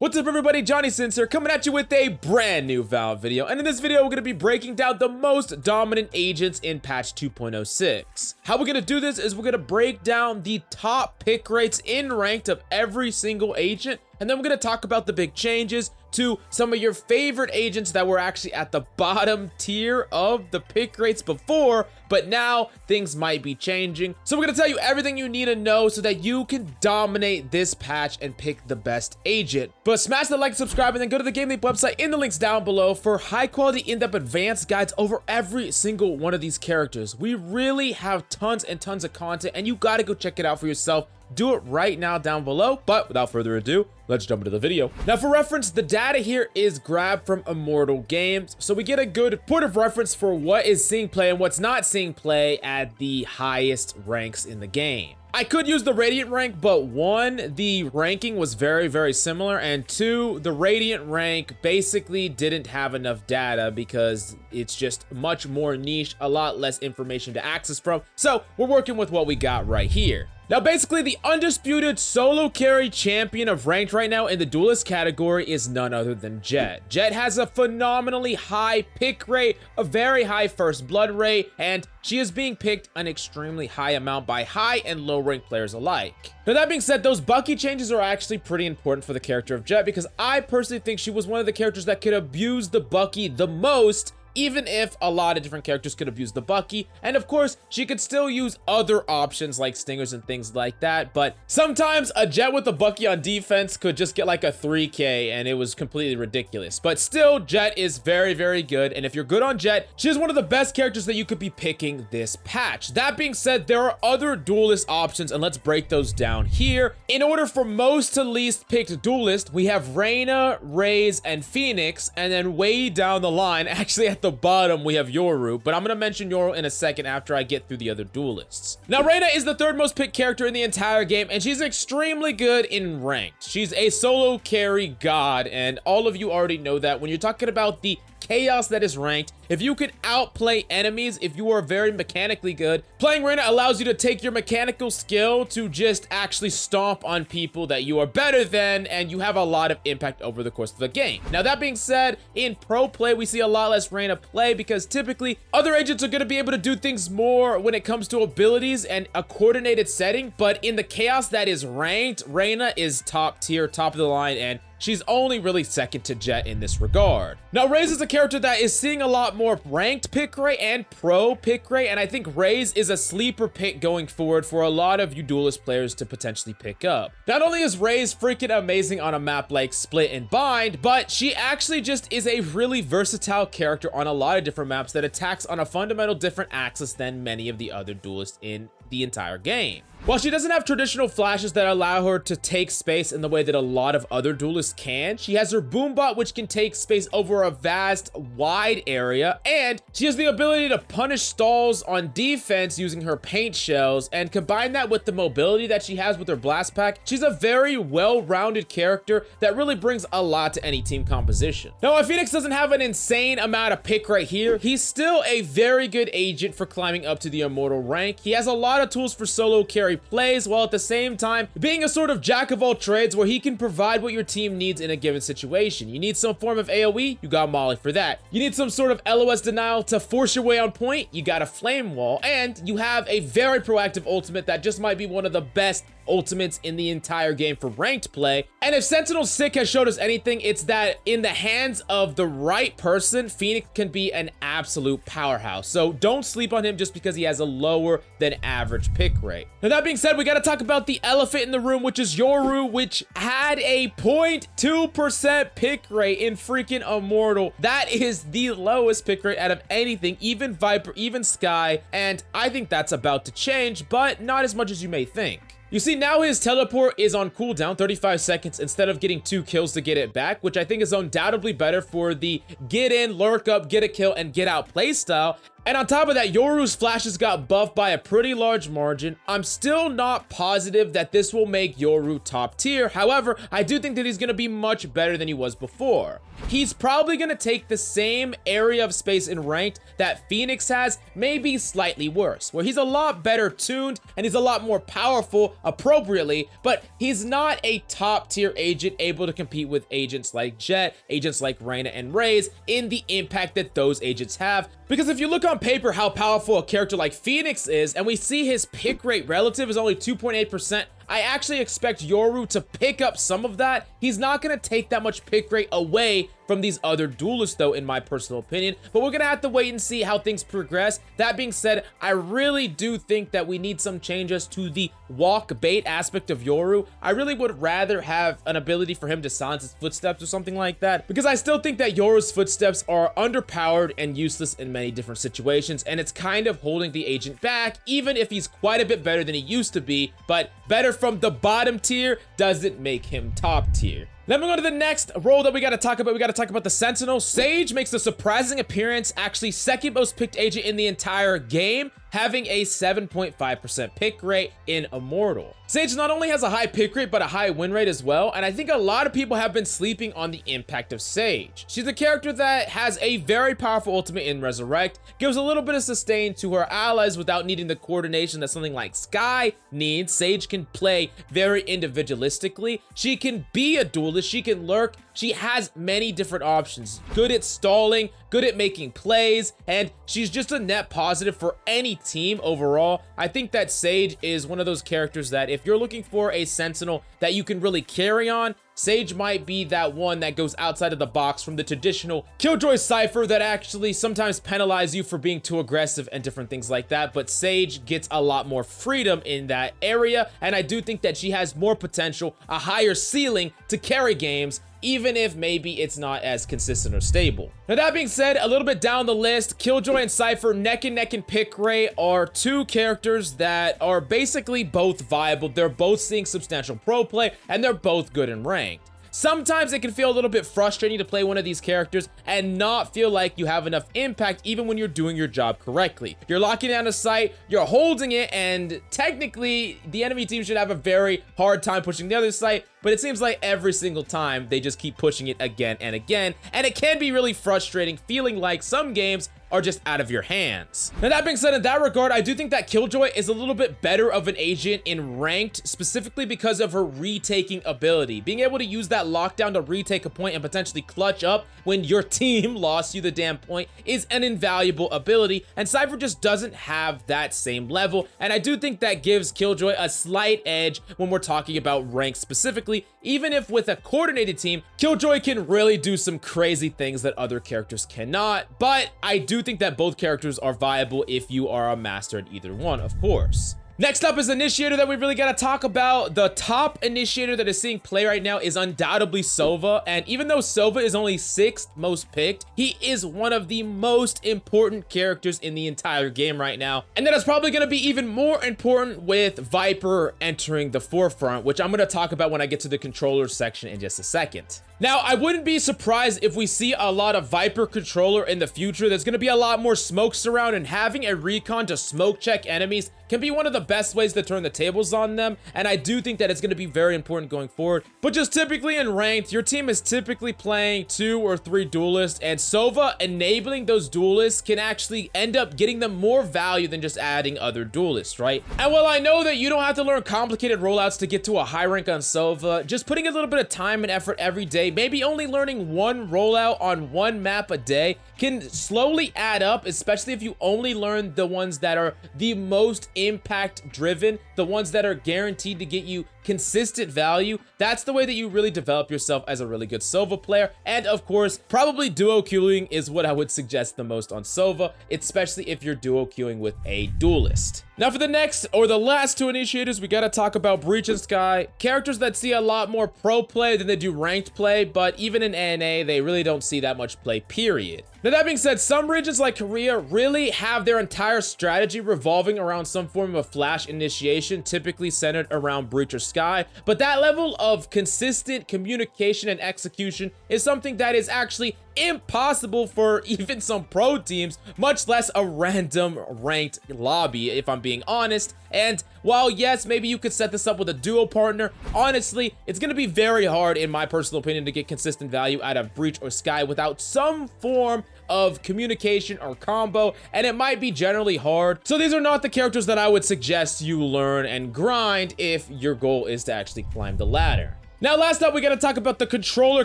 What's up everybody, Johnny Sins here, coming at you with a brand new Valve video, and in this video we're going to be breaking down the most dominant agents in patch 2.06. How we're going to do this is we're going to break down the top pick rates in ranked of every single agent, and then we're going to talk about the big changes to some of your favorite agents that were actually at the bottom tier of the pick rates before, but now things might be changing. So we're going to tell you everything you need to know so that you can dominate this patch and pick the best agent. But smash the like, subscribe, and then go to the GameLeap website in the links down below for high quality, in-depth advanced guides over every single one of these characters. We really have tons and tons of content, and you got to go check it out for yourself. Do it right now down below, but without further ado, let's jump into the video. Now for reference, the data here is grabbed from Immortal Games, so we get a good point of reference for what is seeing play and what's not seeing play at the highest ranks in the game. I could use the Radiant rank, but one, the ranking was very similar, and two, the Radiant rank basically didn't have enough data because it's just much more niche, a lot less information to access from, so we're working with what we got right here. Now, basically, the undisputed solo carry champion of ranked right now in the duelist category is none other than Jett. Jett has a phenomenally high pick rate, a very high first blood rate, and she is being picked an extremely high amount by high and low ranked players alike. Now, that being said, those Bucky changes are actually pretty important for the character of Jett because I personally think she was one of the characters that could abuse the Bucky the most, even if a lot of different characters could abuse the Bucky. And of course, she could still use other options like stingers and things like that. But sometimes a Jett with a Bucky on defense could just get like a 3K and it was completely ridiculous. But still, Jett is very good. And if you're good on Jett, she's one of the best characters that you could be picking this patch. That being said, there are other duelist options, and let's break those down here. In order for most to least picked duelist, we have Reyna, Raze, and Phoenix. And then way down the line, actually at the bottom, we have Yoru, but I'm gonna mention Yoru in a second after I get through the other duelists. Now, Reyna is the third most picked character in the entire game, and she's extremely good in ranked. She's a solo carry god, and all of you already know that. When you're talking about the chaos that is ranked, if you can outplay enemies, if you are very mechanically good, playing Reyna allows you to take your mechanical skill to just actually stomp on people that you are better than, and you have a lot of impact over the course of the game. Now, that being said, in pro play, we see a lot less Reyna play because typically other agents are going to be able to do things more when it comes to abilities and a coordinated setting, but in the chaos that is ranked, Reyna is top tier, top of the line, and she's only really second to Jett in this regard. Now, Raze is a character that is seeing a lot more ranked pick rate and pro pick rate, and I think Raze is a sleeper pick going forward for a lot of you duelist players to potentially pick up. Not only is Raze freaking amazing on a map like Split and Bind, but she actually just is a really versatile character on a lot of different maps that attacks on a fundamental different axis than many of the other duelists in the entire game. While she doesn't have traditional flashes that allow her to take space in the way that a lot of other duelists can, she has her Boombot, which can take space over a vast, wide area, and she has the ability to punish stalls on defense using her paint shells, and combine that with the mobility that she has with her blast pack, she's a very well-rounded character that really brings a lot to any team composition. Now, while Phoenix doesn't have an insane amount of pick right here, he's still a very good agent for climbing up to the Immortal rank. He has a lot of tools for solo carry plays, while at the same time being a sort of jack of all trades where he can provide what your team needs in a given situation. You need some form of AoE, you got Molly for that. You need some sort of LOS denial to force your way on point, you got a Flame Wall, and you have a very proactive ultimate that just might be one of the best ultimates in the entire game for ranked play. And if Sentinel Sage has showed us anything, it's that in the hands of the right person, Phoenix can be an absolute powerhouse. So don't sleep on him just because he has a lower than average pick rate. Now, that being said, we got to talk about the elephant in the room, which is Yoru, which had a 0.2% pick rate in freaking Immortal. That is the lowest pick rate out of anything, even Viper, even Sky, and I think that's about to change, but not as much as you may think. You see, now his teleport is on cooldown, 35 seconds, instead of getting 2 kills to get it back, which I think is undoubtedly better for the get in, lurk up, get a kill, and get out playstyle. And on top of that, Yoru's flashes got buffed by a pretty large margin. I'm still not positive that this will make Yoru top tier. However, I do think that he's going to be much better than he was before. He's probably going to take the same area of space in ranked that Phoenix has, maybe slightly worse, where he's a lot better tuned and he's a lot more powerful appropriately, but he's not a top tier agent able to compete with agents like Jet, agents like Reyna and Raze in the impact that those agents have. Because if you look on paper how powerful a character like Phoenix is, and we see his pick rate relative is only 2.8%, I actually expect Yoru to pick up some of that. He's not going to take that much pick rate away from these other duelists though, in my personal opinion, but we're going to have to wait and see how things progress. That being said, I really do think that we need some changes to the walk bait aspect of Yoru. I really would rather have an ability for him to silence his footsteps or something like that, because I still think that Yoru's footsteps are underpowered and useless in many different situations, and it's kind of holding the agent back, even if he's quite a bit better than he used to be. But better from the bottom tier doesn't make him top tier. Then we go to the next role that we got to talk about. We got to talk about the Sentinel. Sage makes a surprising appearance, actually second most picked agent in the entire game, having a 7.5% pick rate in Immortal. Sage not only has a high pick rate, but a high win rate as well, and I think a lot of people have been sleeping on the impact of Sage. She's a character that has a very powerful ultimate in Resurrect, gives a little bit of sustain to her allies without needing the coordination that something like Skye needs. Sage can play very individualistically. She can be a duelist, she can lurk, she has many different options. Good at stalling, good at making plays, and she's just a net positive for any team overall. I think that Sage is one of those characters that if you're looking for a Sentinel that you can really carry on, Sage might be that one that goes outside of the box from the traditional Killjoy Cypher that actually sometimes penalize you for being too aggressive and different things like that. But Sage gets a lot more freedom in that area, and I do think that she has more potential, a higher ceiling to carry games, even if maybe it's not as consistent or stable. Now that being said, a little bit down the list, Killjoy and Cypher neck and neck in pick rate are two characters that are basically both viable. They're both seeing substantial pro play, and they're both good in ranked. Sometimes it can feel a little bit frustrating to play one of these characters and not feel like you have enough impact even when you're doing your job correctly. You're locking down a site, you're holding it, and technically the enemy team should have a very hard time pushing the other site, but it seems like every single time they just keep pushing it again and again, and it can be really frustrating, feeling like some games are just out of your hands. Now that being said, in that regard, I do think that Killjoy is a little bit better of an agent in ranked, specifically because of her retaking ability. Being able to use that lockdown to retake a point and potentially clutch up when your team lost you the damn point is an invaluable ability, and Cypher just doesn't have that same level, and I do think that gives Killjoy a slight edge when we're talking about rank specifically, even if with a coordinated team, Killjoy can really do some crazy things that other characters cannot. But I do think that both characters are viable if you are a master at either one, of course. Next up is Initiator that we really got to talk about. The top Initiator that is seeing play right now is undoubtedly Silva, and even though Silva is only 6th most picked, he is one of the most important characters in the entire game right now, and that is probably going to be even more important with Viper entering the forefront, which I'm going to talk about when I get to the controllers section in just a second. Now, I wouldn't be surprised if we see a lot of Viper controller in the future. There's going to be a lot more smokes around, and having a recon to smoke check enemies can be one of the best ways to turn the tables on them, and I do think that it's going to be very important going forward. But just typically in ranked, your team is typically playing 2 or 3 duelists, and Silva enabling those duelists can actually end up getting them more value than just adding other duelists, right? And while I know that you don't have to learn complicated rollouts to get to a high rank on Silva, just putting a little bit of time and effort every day, maybe only learning one rollout on one map a day, can slowly add up, especially if you only learn the ones that are the most impact driven, the ones that are guaranteed to get you consistent value. That's the way that you really develop yourself as a really good Silva player. And of course, probably duo queuing is what I would suggest the most on Silva, especially if you're duo queuing with a duelist. Now for the next, or the last 2 initiators, we gotta talk about Breach and Skye. Characters that see a lot more pro play than they do ranked play, but even in NA, they really don't see that much play, period. Now that being said, some regions like Korea really have their entire strategy revolving around some form of flash initiation, typically centered around Breach or Skye, but that level of consistent communication and execution is something that is actually impossible for even some pro teams, much less a random ranked lobby, if I'm being honest. And while yes, maybe you could set this up with a duo partner, honestly, it's going to be very hard, in my personal opinion, to get consistent value out of Breach or Skye without some form of communication or combo, and it might be generally hard. So these are not the characters that I would suggest you learn and grind if your goal is to actually climb the ladder. Now, last up, we gotta talk about the controller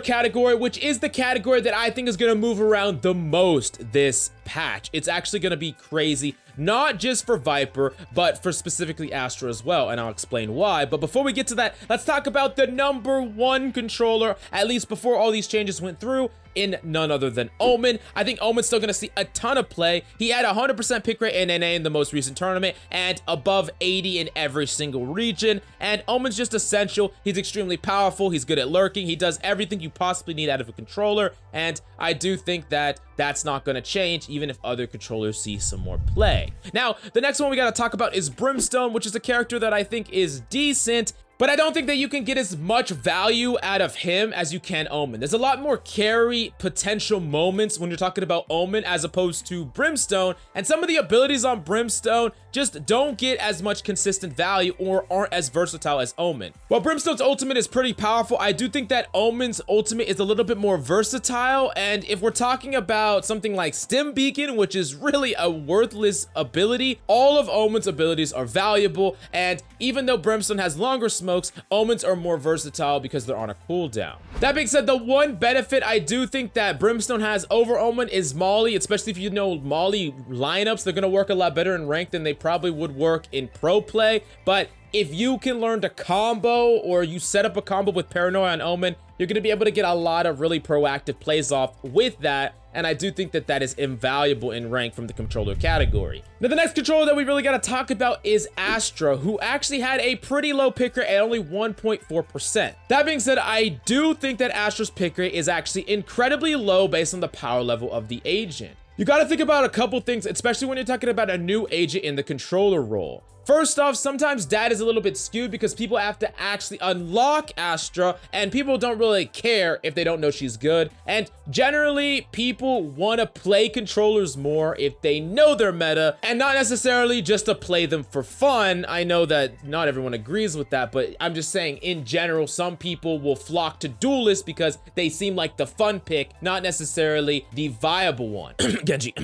category, which is the category that I think is gonna move around the most this patch. It's actually gonna be crazy, not just for Viper, but for specifically Astra as well, and I'll explain why. But before we get to that, let's talk about the #1 controller, at least before all these changes went through, in none other than Omen. I think Omen's still gonna see a ton of play. He had 100% pick rate in NA in the most recent tournament, and above 80 in every single region. And Omen's just essential. He's extremely powerful. He's good at lurking. He does everything you possibly need out of a controller, and I do think that that's not gonna change, even if other controllers see some more play. Now, the next one we gotta talk about is Brimstone, which is a character that I think is decent, but I don't think that you can get as much value out of him as you can Omen. There's a lot more carry potential moments when you're talking about Omen as opposed to Brimstone, and some of the abilities on Brimstone just don't get as much consistent value or aren't as versatile as Omen. While Brimstone's ultimate is pretty powerful, I do think that Omen's ultimate is a little bit more versatile, and if we're talking about something like Stim Beacon, which is really a worthless ability, all of Omen's abilities are valuable, and even though Brimstone has longer smokes, Omens are more versatile because they're on a cooldown. That being said, the one benefit I do think that Brimstone has over Omen is Molly, especially if you know Molly lineups. They're gonna work a lot better in ranked than they probably would work in pro play, but if you can learn to combo or you set up a combo with Paranoia on Omen, you're going to be able to get a lot of really proactive plays off with that, and I do think that that is invaluable in rank from the controller category. Now, the next controller that we really got to talk about is Astra, who actually had a pretty low pick rate at only 1.4%. That being said, I do think that Astra's pick rate is actually incredibly low based on the power level of the agent. You got to think about a couple things, especially when you're talking about a new agent in the controller role. First off, sometimes data is a little bit skewed because people have to actually unlock Astra, and people don't really care if they don't know she's good. And generally, people want to play controllers more if they know their meta, and not necessarily just to play them for fun. I know that not everyone agrees with that, but I'm just saying, in general, some people will flock to duelists because they seem like the fun pick, not necessarily the viable one. Genji.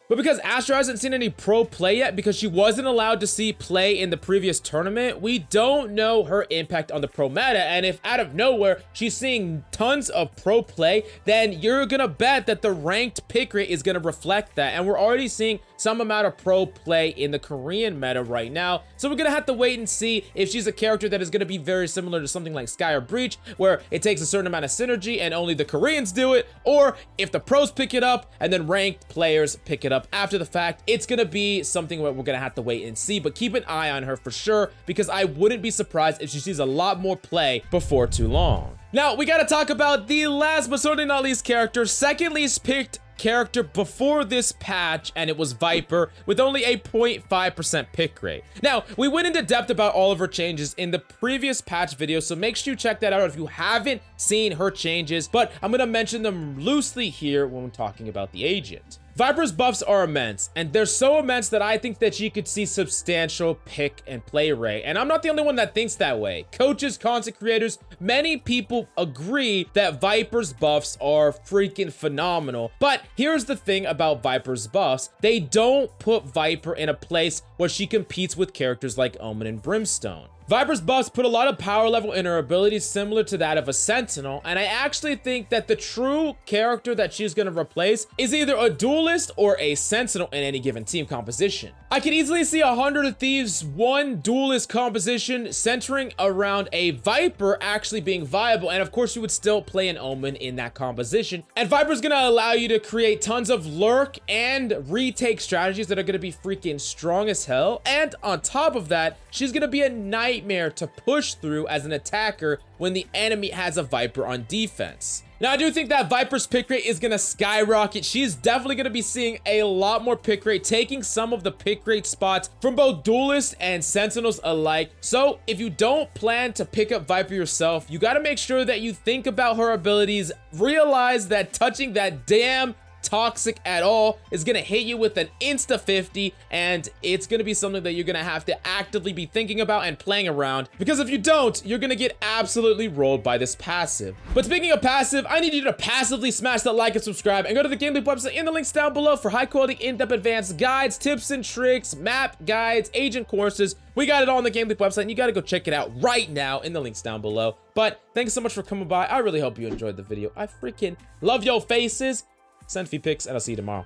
But because Astra hasn't seen any pro play yet, because she wasn't allowed to see play in the previous tournament, we don't know her impact on the pro meta. And if out of nowhere she's seeing tons of pro play, then you're gonna bet that the ranked pick rate is gonna reflect that. And we're already seeing some amount of pro play in the Korean meta right now. So we're gonna have to wait and see if she's a character that is gonna be very similar to something like Skye or Breach, where it takes a certain amount of synergy and only the Koreans do it, or if the pros pick it up and then ranked players pick it up after the fact. It's gonna be something where we're gonna have to wait and see, but keep an eye on her for sure, because I wouldn't be surprised if she sees a lot more play before too long. Now, we gotta talk about the last but certainly not least character, second least picked character before this patch, and it was Viper with only a 0.5% pick rate. Now, we went into depth about all of her changes in the previous patch video, so make sure you check that out if you haven't seen her changes, but I'm gonna mention them loosely here when we're talking about the agent. Viper's buffs are immense, and they're so immense that I think that you could see substantial pick and play rate. And I'm not the only one that thinks that way. Coaches, content creators, many people agree that Viper's buffs are freaking phenomenal. But here's the thing about Viper's buffs. They don't put Viper in a place where she competes with characters like Omen and Brimstone. Viper's buffs put a lot of power level in her abilities similar to that of a Sentinel, and I actually think that the true character that she's going to replace is either a duelist or a Sentinel in any given team composition. I could easily see 100 of Thieves 1 duelist composition centering around a Viper actually being viable, and of course you would still play an Omen in that composition. And Viper's going to allow you to create tons of lurk and retake strategies that are going to be freaking strong as hell, and on top of that, she's going to be a nice nightmare to push through as an attacker when the enemy has a Viper on defense. Now, I do think that Viper's pick rate is going to skyrocket. She's definitely going to be seeing a lot more pick rate, taking some of the pick rate spots from both duelists and sentinels alike. So if you don't plan to pick up Viper yourself, you got to make sure that you think about her abilities, realize that touching that damn toxic at all is gonna hit you with an insta 50, and it's gonna be something that you're gonna have to actively be thinking about and playing around, because if you don't, you're gonna get absolutely rolled by this passive. But speaking of passive, I need you to passively smash that like and subscribe, and go to the GameLeap website in the links down below for high quality, in-depth advanced guides, tips and tricks, map guides, agent courses. We got it all on the GameLeap website, and you gotta go check it out right now in the links down below. But thanks so much for coming by. I really hope you enjoyed the video. I freaking love your faces. Send few pics, and I'll see you tomorrow.